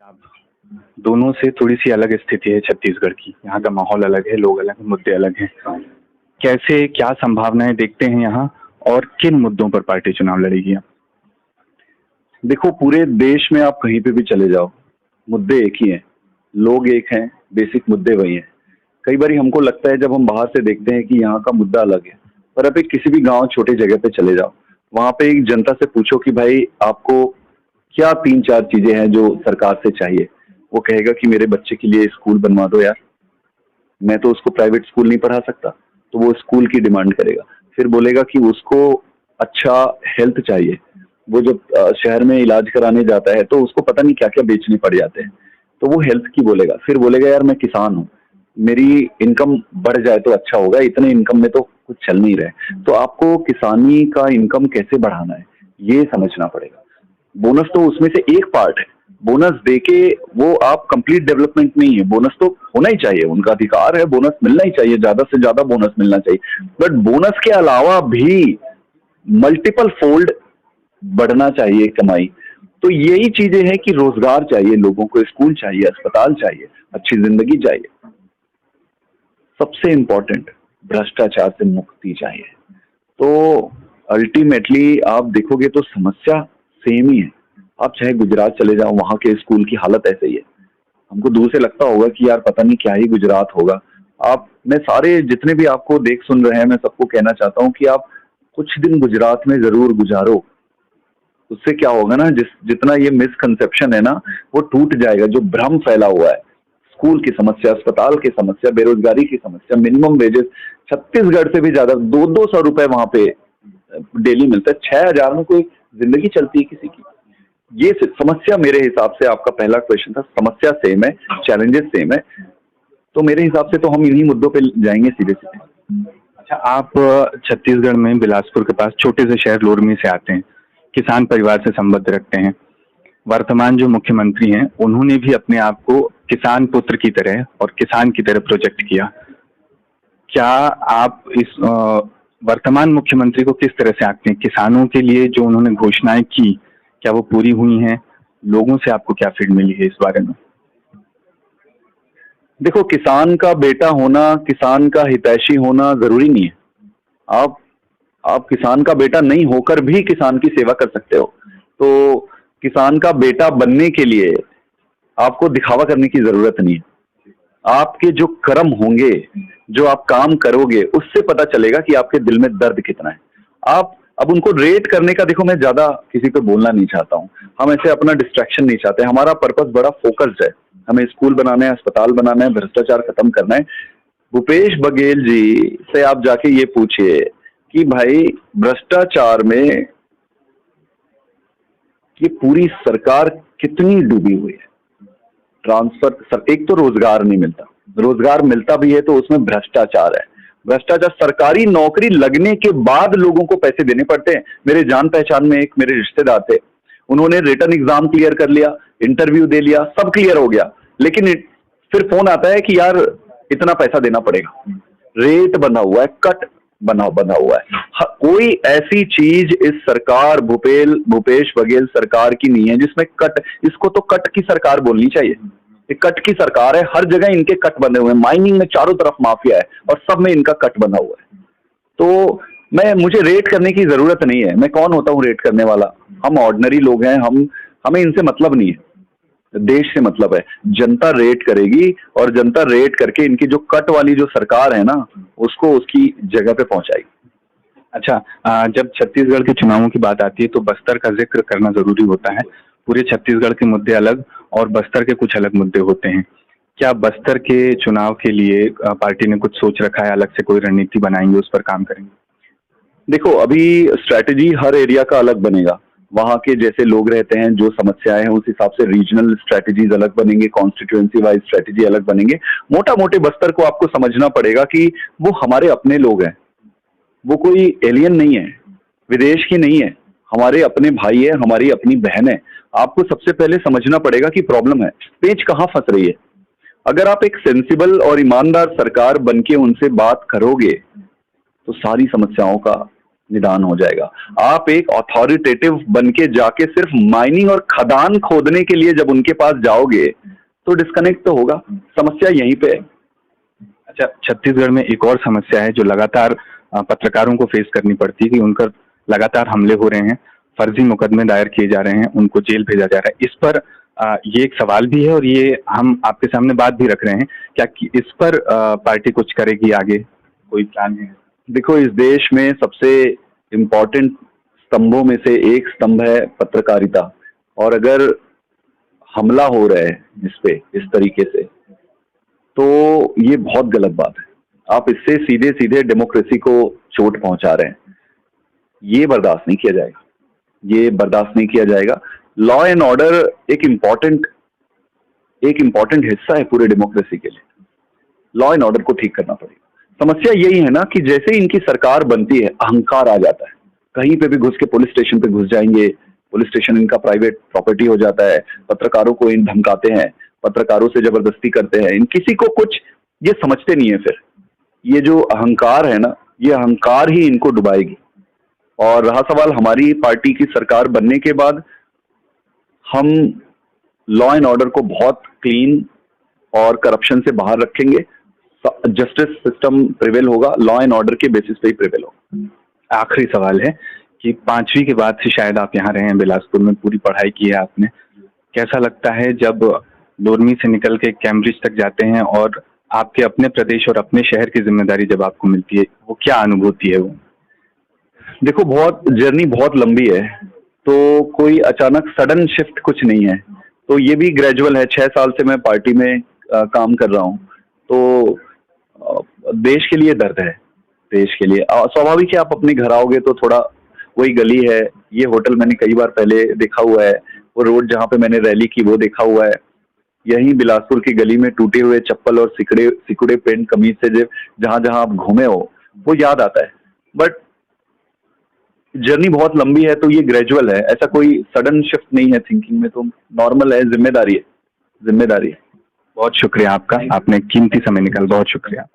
अब दोनों से थोड़ी-सी अलग स्थिति है छत्तीसगढ़ की। यहाँ का माहौल अलग है, लोग अलग हैं, मुद्दे अलग हैं। कैसे क्या संभावनाएँ देखते हैं यहाँ और किन मुद्दों पर पार्टी चुनाव लड़ेगी अब? देखो, पूरे देश में आप कहीं पे भी चले जाओ, मुद्दे एक ही हैं, लोग एक हैं, बेसिक मुद्दे वही हैं। कई बारी हमको लगता है जब हम बाहर से देखते हैं कि यहाँ का मुद्दा अलग है, पर आप एक किसी भी गाँव छोटी जगह पे चले जाओ, वहाँ पे एक जनता से पूछो कि भाई आपको क्या 3-4 चीज़ें हैं जो सरकार से चाहिए? वो कहेगा कि मेरे बच्चे के लिए स्कूल बनवा दो यार, मैं तो उसको प्राइवेट स्कूल नहीं पढ़ा सकता, तो वो स्कूल की डिमांड करेगा। फिर बोलेगा कि उसको अच्छा हेल्थ चाहिए, वो जब शहर में इलाज कराने जाता है तो उसको पता नहीं क्या-क्या बेचने पड़ जाते हैं, तो वो हेल्थ की बोलेगा। फिर बोलेगा यार मैं किसान हूँ, मेरी इनकम बढ़ जाए तो अच्छा होगा, इतने इनकम में तो कुछ चल नहीं रहा है। तो आपको किसानी का इनकम कैसे बढ़ाना है, ये समझना पड़ेगा। बोनस तो उसमें से एक पार्ट है, बोनस देके वो आप कंप्लीट डेवलपमेंट नहीं है, बोनस तो होना ही चाहिए, उनका अधिकार है, बोनस मिलना ही चाहिए, ज़्यादा से ज़्यादा बोनस मिलना चाहिए। बट बोनस के अलावा भी मल्टीपल फोल्ड बढ़ना चाहिए कमाई। तो यही चीज़ें हैं कि रोज़गार चाहिए लोगों को, स्कूल चाहिए, अस्पताल चाहिए, अच्छी ज़िंदगी चाहिए। सबसे इम्पोर्टेंट भ्रष्टाचार से मुक्ति चाहिए। तो अल्टीमेटली आप देखोगे तो समस्या सेम ही है। आप चाहे गुजरात चले जाओ, वहाँ के स्कूल की हालत ऐसे ही है। हमको दूर से लगता होगा कि यार पता नहीं क्या ही गुजरात होगा। आप मैं सारे जितने भी आपको देख सुन रहे हैं, मैं सबको कहना चाहता हूँ कि आप कुछ दिन गुजरात में ज़रूर गुजारो। उससे क्या होगा ना, जितना ये मिसकंसेप्शन है ना, वो टूट जाएगा, जो भ्रम फैला हुआ है। स्कूल की समस्या, अस्पताल की समस्या, बेरोजगारी की समस्या, मिनिमम वेजेस छत्तीसगढ़ से भी ज्यादा 200-200 रुपए वहां पे डेली मिलता है। 6,000 में कोई जिंदगी चलती है किसी की? ये समस्या मेरे हिसाब से, आपका पहला क्वेश्चन था, समस्या सेम है, चैलेंजेस सेम है। तो मेरे हिसाब से तो हम इन्हीं मुद्दों पे जाएंगे सीधे सीधे। अच्छा, आप छत्तीसगढ़ में बिलासपुर के पास छोटे से शहर लोरमी से आते हैं, किसान परिवार से संबंध रखते हैं। वर्तमान जो मुख्यमंत्री हैं, उन्होंने भी अपने आप को किसान पुत्र की तरह और किसान की तरह प्रोजेक्ट किया। क्या आप इस वर्तमान मुख्यमंत्री को किस तरह से आंकते हैं? किसानों के लिए जो उन्होंने घोषणाएं की, क्या वो पूरी हुई हैं? लोगों से आपको क्या फीड मिली है इस बारे में? देखो, किसान का बेटा होना, किसान का हितैषी होना जरूरी नहीं है। आप आप किसान का बेटा नहीं होकर भी किसान की सेवा कर सकते हो। तो किसान का बेटा बनने के लिए आपको दिखावा करने की जरूरत नहीं है। आपके जो कर्म होंगे, जो आप काम करोगे, उससे पता चलेगा कि आपके दिल में दर्द कितना है। आप अब उनको रेट करने का, देखो मैं ज्यादा किसी पे बोलना नहीं चाहता हूँ, हम ऐसे अपना डिस्ट्रैक्शन नहीं चाहते। हमारा पर्पस बड़ा फोकस्ड है, हमें स्कूल बनाना है, अस्पताल बनाना है, भ्रष्टाचार खत्म करना है। भूपेश बघेल जी से आप जाके ये पूछिए कि भाई भ्रष्टाचार में ये पूरी सरकार कितनी डूबी हुई है। ट्रांसफर, एक तो रोजगार नहीं मिलता, रोजगार मिलता भी है तो उसमें भ्रष्टाचार है। भ्रष्टाचार, सरकारी नौकरी लगने के बाद लोगों को पैसे देने पड़ते हैं। मेरे जान पहचान में एक मेरे रिश्तेदार थे, उन्होंने रिटन एग्जाम क्लियर कर लिया, इंटरव्यू दे लिया, सब क्लियर हो गया, लेकिन फिर फोन आता है कि यार इतना पैसा देना पड़ेगा। रेट बना हुआ है, कट बना हुआ है। कोई ऐसी चीज इस सरकार, भूपेश बघेल सरकार की नहीं है जिसमें कट, इसको तो कट की सरकार बोलनी चाहिए। ये कट की सरकार है, हर जगह इनके कट बने हुए हैं। माइनिंग में चारों तरफ माफिया है और सब में इनका कट बना हुआ है। तो मुझे रेट करने की जरूरत नहीं है। मैं कौन होता हूँ रेट करने वाला? हम ऑर्डिनरी लोग हैं, हमें इनसे मतलब नहीं है, देश से मतलब है। जनता रेट करेगी और जनता रेट करके इनकी जो कट वाली जो सरकार है ना, उसको उसकी जगह पे पहुंचाएगी। अच्छा, जब छत्तीसगढ़ के चुनावों की बात आती है तो बस्तर का जिक्र करना जरूरी होता है। पूरे छत्तीसगढ़ के मुद्दे अलग और बस्तर के कुछ अलग मुद्दे होते हैं। क्या बस्तर के चुनाव के लिए पार्टी ने कुछ सोच रखा है, अलग से कोई रणनीति बनाएंगे, उस पर काम करेंगे? देखो, अभी स्ट्रैटेजी हर एरिया का अलग बनेगा। वहाँ के जैसे लोग रहते हैं, जो समस्याएं हैं, उस हिसाब से रीजनल स्ट्रैटेजीज अलग बनेंगे, कॉन्स्टिट्यूएंसी वाइज स्ट्रैटेजी अलग बनेंगे। मोटा मोटे बस्तर को आपको समझना पड़ेगा कि वो हमारे अपने लोग हैं, वो कोई एलियन नहीं है, विदेश की नहीं है, हमारे अपने भाई है, हमारी अपनी बहन है। आपको सबसे पहले समझना पड़ेगा कि प्रॉब्लम है, पेच कहाँ फंस रही है। अगर आप एक सेंसिबल और ईमानदार सरकार बन के उनसे बात करोगे तो सारी समस्याओं का निदान हो जाएगा। आप एक अथॉरिटेटिव बन के जाके सिर्फ माइनिंग और खदान खोदने के लिए जब उनके पास जाओगे तो डिस्कनेक्ट तो होगा। समस्या यहीं पे है। अच्छा, छत्तीसगढ़ में एक और समस्या है जो लगातार पत्रकारों को फेस करनी पड़ती है कि उन पर लगातार हमले हो रहे हैं, फर्जी मुकदमे दायर किए जा रहे हैं, उनको जेल भेजा जा रहा है। इस पर ये एक सवाल भी है और ये हम आपके सामने बात भी रख रहे हैं, क्या इस पर पार्टी कुछ करेगी आगे, कोई प्लान है? देखो, इस देश में सबसे इम्पोर्टेंट स्तंभों में से एक स्तंभ है पत्रकारिता, और अगर हमला हो रहा है इस पे इस तरीके से तो ये बहुत गलत बात है। आप इससे सीधे सीधे डेमोक्रेसी को चोट पहुंचा रहे हैं। ये बर्दाश्त नहीं किया जाएगा, ये बर्दाश्त नहीं किया जाएगा। लॉ एंड ऑर्डर एक इम्पॉर्टेंट हिस्सा है पूरे डेमोक्रेसी के लिए। लॉ एंड ऑर्डर को ठीक करना पड़ेगा। समस्या यही है ना कि जैसे ही इनकी सरकार बनती है अहंकार आ जाता है। कहीं पे भी घुस के पुलिस स्टेशन पे घुस जाएंगे, पुलिस स्टेशन इनका प्राइवेट प्रॉपर्टी हो जाता है, पत्रकारों को इन धमकाते हैं, पत्रकारों से जबरदस्ती करते हैं, इन किसी को कुछ ये समझते नहीं है। फिर ये जो अहंकार है ना, ये अहंकार ही इनको डुबाएगी। और रहा सवाल हमारी पार्टी की सरकार बनने के बाद, हम लॉ एंड ऑर्डर को बहुत क्लीन और करप्शन से बाहर रखेंगे। जस्टिस सिस्टम प्रिवेल होगा, लॉ एंड ऑर्डर के बेसिस पे ही प्रिवेल होगा। आखिरी सवाल है कि 5वीं के बाद से शायद आप यहाँ रहे हैं, बिलासपुर में पूरी पढ़ाई की है आपने। कैसा लगता है जब लोरमी से निकल के कैम्ब्रिज तक जाते हैं और आपके अपने प्रदेश और अपने शहर की जिम्मेदारी जब आपको मिलती है, वो क्या अनुभूति है वो? देखो, जर्नी बहुत लंबी है, तो कोई अचानक सडन शिफ्ट कुछ नहीं है। तो ये भी ग्रेजुअल है। 6 साल से मैं पार्टी में काम कर रहा हूँ, तो देश के लिए दर्द है, देश के लिए। स्वाभाविक है, आप अपने घर आओगे तो थोड़ा वही गली है, ये होटल मैंने कई बार पहले देखा हुआ है, वो रोड जहाँ पे मैंने रैली की वो देखा हुआ है, यहीं बिलासपुर की गली में टूटे हुए चप्पल और सिकुड़े पेंट कमीज से जहाँ जहाँ आप घूमे हो वो याद आता है। बट जर्नी बहुत लंबी है, तो ये ग्रेजुअल है, ऐसा कोई सडन शिफ्ट नहीं है थिंकिंग में। तो नॉर्मल है, जिम्मेदारी है। बहुत शुक्रिया आपका, आपने कीमती समय निकाल, बहुत शुक्रिया।